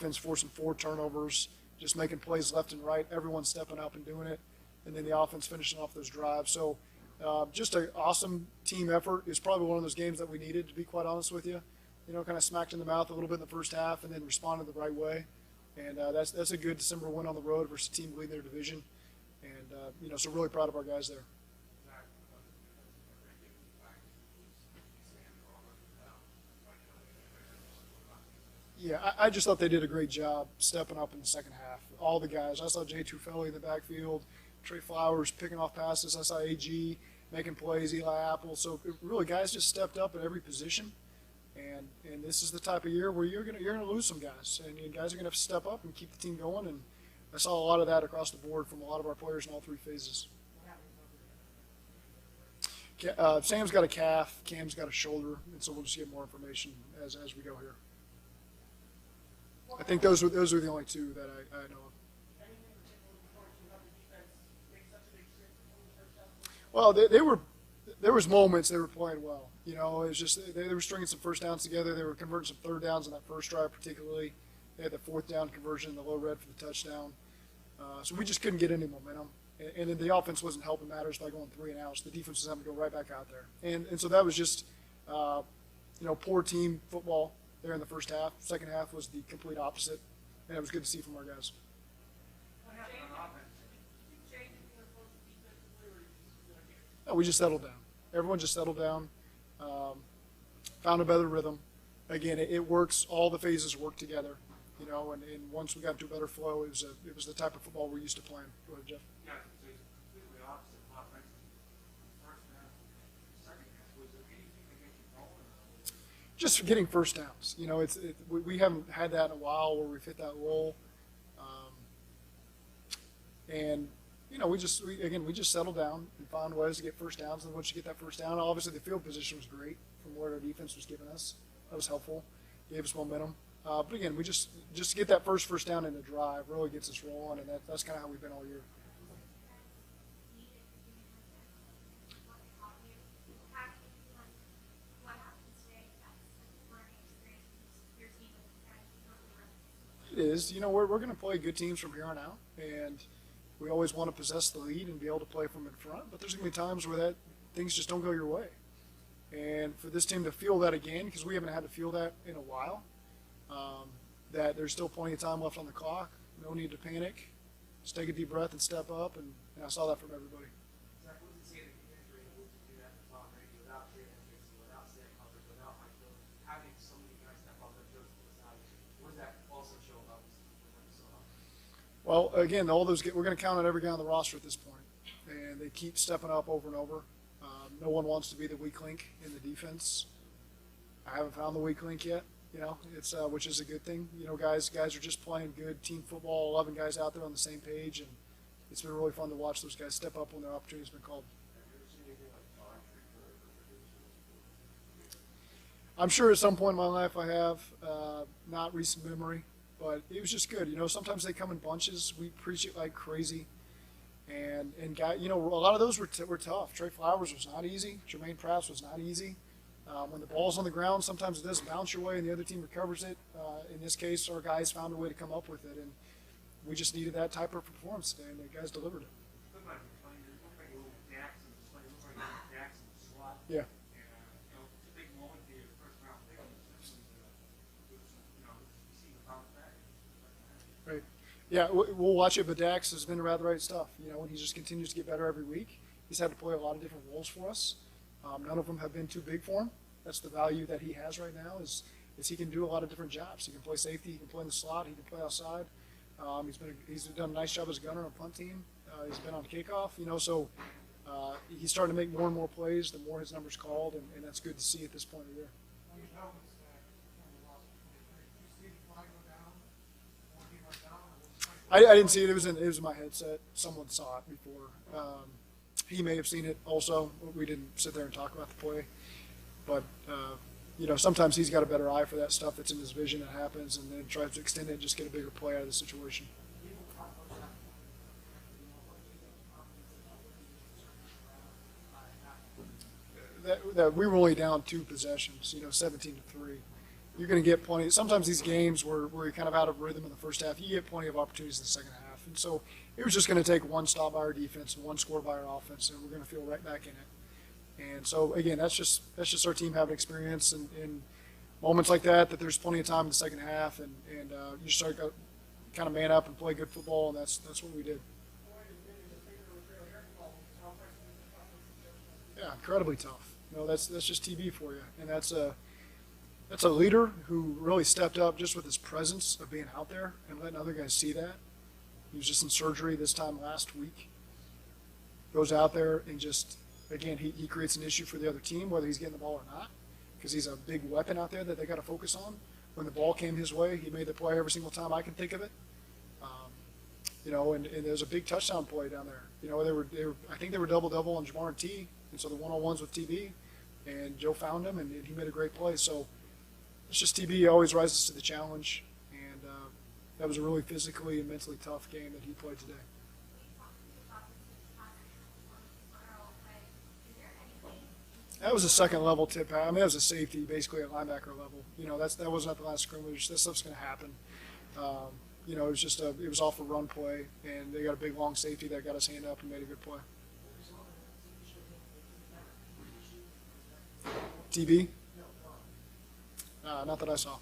defense forcing 4 turnovers, just making plays left and right, everyone stepping up and doing it, and then the offense finishing off those drives. So just an awesome team effort. It's probably one of those games that we needed, to be quite honest with you. Kind of smacked in the mouth a little bit in the first half and then responded the right way. And that's a good December win on the road versus a team leading their division. And, so really proud of our guys there. Yeah, I just thought they did a great job stepping up in the second half. All the guys. I saw Jay Tufeli in the backfield, Trey Flowers picking off passes. I saw AG making plays, Eli Apple. So really, guys just stepped up at every position. And this is the type of year where you're gonna lose some guys, and you guys are gonna have to step up and keep the team going. And I saw a lot of that across the board from a lot of our players in all 3 phases. Sam's got a calf, Cam's got a shoulder, and so we'll just get more information as we go here. I think those are the only 2 that I know of. Well, there was moments they were playing well. It was just they were stringing some first downs together. They were converting some third downs on that first drive, particularly. They had the 4th down conversion in the low red for the touchdown. So we just couldn't get any momentum. And then the offense wasn't helping matters by going 3 and outs. The defense was having to go right back out there. And so that was just, poor team football there in the first half. Second half was the complete opposite. And it was good to see from our guys. No, we just settled down. Everyone just settled down, found a better rhythm. Again, it works. All the phases work together, and once we got into a better flow, it was the type of football we're used to playing. Go ahead, Jeff. Yeah, so it's completely opposite offensively. First half, second half, was there anything that gets you going? Just getting first downs. We haven't had that in a while where we've hit that roll, and we just settled down and found ways to get first downs. And once you get that first down, obviously the field position was great from what our defense was giving us. That was helpful, gave us momentum. But again, we just get that first down in the drive really gets us rolling, and that's kind of how we've been all year. It is. We're going to play good teams from here on out, and we always want to possess the lead and be able to play from in front, but there's going to be times where things just don't go your way. And for this team to feel that again, because we haven't had to feel that in a while, that there's still plenty of time left on the clock, no need to panic, just take a deep breath and step up, and I saw that from everybody. Zac, what does it say that the injury able to do that to Tom Brady without Jay Hendricks, without Sam Hubbard, without Mike Hill, having so many guys step up and go to the side? What does that also show about this team? Well, again, we're going to count on every guy on the roster at this point, and they keep stepping up over and over. No one wants to be the weak link in the defense. I haven't found the weak link yet, it's which is a good thing. Guys are just playing good team football. 11 guys out there on the same page, and it's been really fun to watch those guys step up when their opportunity's been called. I'm sure at some point in my life I have, not recent memory. But it was just good. Sometimes they come in bunches. We preach it like crazy. And guy, a lot of those were tough. Trey Flowers was not easy. Jermaine Pratt was not easy. When the ball's on the ground, sometimes it does bounce your way and the other team recovers it. In this case, our guys found a way to come up with it. And we just needed that type of performance today, and the guys delivered it. Yeah. Right. Yeah, we'll watch it, but Dax has been around the right stuff, and he just continues to get better every week. He's had to play a lot of different roles for us. None of them have been too big for him. That's the value that he has right now is he can do a lot of different jobs. He can play safety, he can play in the slot, he can play outside. He's done a nice job as a gunner on a punt team. He's been on kickoff, so he's starting to make more and more plays the more his number's called, and that's good to see at this point of the year. I didn't see it. It was in my headset. Someone saw it before. He may have seen it also. We didn't sit there and talk about the play. But, sometimes he's got a better eye for that stuff that's in his vision that happens, and then tries to extend it and just get a bigger play out of the situation. That we were only down 2 possessions, 17-3. you're going to get plenty. Sometimes these games where you're kind of out of rhythm in the first half, you get plenty of opportunities in the second half. And so it was just going to take one stop by our defense and one score by our offense, and we're going to feel right back in it. And so again, that's just our team having experience in moments like that. That there's plenty of time in the second half, and you start to kind of man up and play good football, and that's what we did. Yeah, incredibly tough. That's just TB for you, and that's a leader who really stepped up just with his presence of being out there and letting other guys see that. He was just in surgery this time last week. Goes out there and just, again, he creates an issue for the other team, whether he's getting the ball or not, because he's a big weapon out there that they got to focus on. When the ball came his way, he made the play every single time I can think of it. And there's a big touchdown play down there. I think they were double-double on Jamar and T, and so the one-on-ones with TB, and Joe found him, and he made a great play. So it's just TB always rises to the challenge, and that was a really physically and mentally tough game that he played today. That was a second-level tip. I mean, that was a safety, basically at linebacker level. That wasn't at the last scrimmage. This stuff's going to happen. It was just it was off a run play, and they got a big long safety that got his hand up and made a good play. TB? Not that I saw.